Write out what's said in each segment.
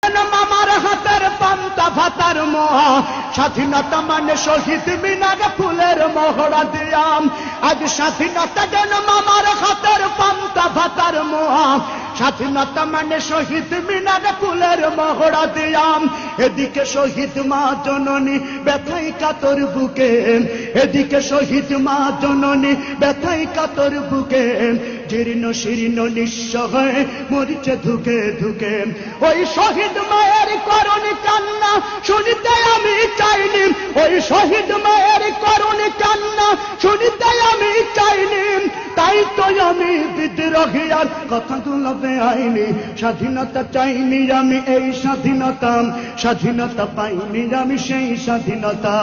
যেন মামার হাতের পান্তা ভাতার মোহা, স্বাধীনতা মানে শহীদ মিনার ফুলের মহড়া দিয়াম। আজ স্বাধীনতা যেন মামার হাতের পান্তা ভাতার মোহা, স্বাধীনতা মানে শহীদ মিনার ফুলের মহড়া দিয়াম। এদিকে শহীদ মা জননী ব্যথাই কাতর বুকে, এদিকে শহীদ মা জননী ব্যথাই কাতর বুকে, জীর্ণ শীর্ণ নিঃস্ব হয়ে মরিছে ধুকে ধুকে। ওই শহীদ মায়ের করুণ কান্না শুনিতে আমি চাইনি, ওই শহীদ মায়ের করুণ কান্না শুনিতে আমি চাইনি। তাই তো আমি বিদ্রোহী আর কথাগুলো বেআইনি। স্বাধীনতা চাইনি আমি এই স্বাধীনতা, স্বাধীনতা পাইনি আমি সেই স্বাধীনতা।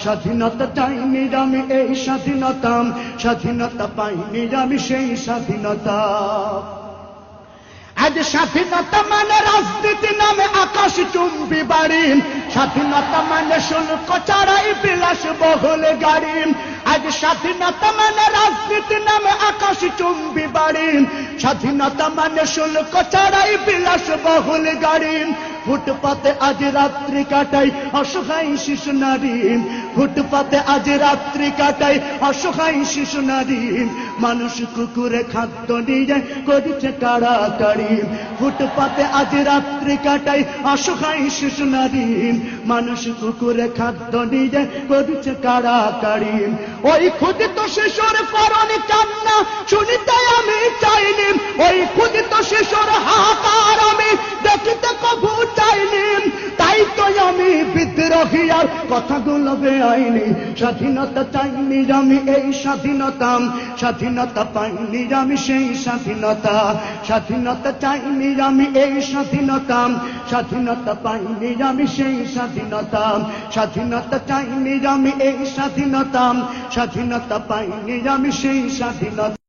স্বাধীনতা চাইনি আমি এই স্বাধীনতা, স্বাধীনতা পাইনি আমি সেই স্বাধীনতা। আজ স্বাধীনতা মানে রাজনীতি নামে আকাশ চুম্বি বাড়ি, স্বাধীনতা মানে শুল্ক ছাড়াই বিলাস বহুল গাড়ি। আজ স্বাধীনতা মানে রাজনীতি নামে আকাশ চুম্বি বাড়ি, স্বাধীনতা মানে শুল্ক ছাড়াই বিলাস বহুল গাড়ি। ফুটপাতে আজ রাত্রি কাটাই অসহায় শিশু নারী, ফুটপাতে আজ রাত্রি কাটাই অসহায় শিশু নারী। মানুষ কুকুরে খাদ্য নিয়ে করেছে কাড়াকাড়ি, ফুটপাতে আজ রাত্রি কাটাই অসহায় শিশু নারী। মানুষ কুকুরে খাদ্য নিয়ে করেছে কাড়াকাড়ি। ওই ক্ষুদিত শিশুর করুণ কান্না শুনিতে আমি চাইনি, ওই ক্ষুদিত শিশুর হাহাকার আমি দেখিতে কবু চাইনি। তাই তো আমি বিদ্রোহী আর কথাগুলো বেআইনি। স্বাধীনতা চাইনি আমি এই স্বাধীনতা, স্বাধীনতা পাইনি আমি সেই স্বাধীনতা। স্বাধীনতা চাইনি আমি এই স্বাধীনতা, স্বাধীনতা পাইনি আমি সেই স্বাধীনতা। স্বাধীনতা চাইনি আমি এই স্বাধীনতা, স্বাধীনতা পাইনি আমি সেই স্বাধীনতা।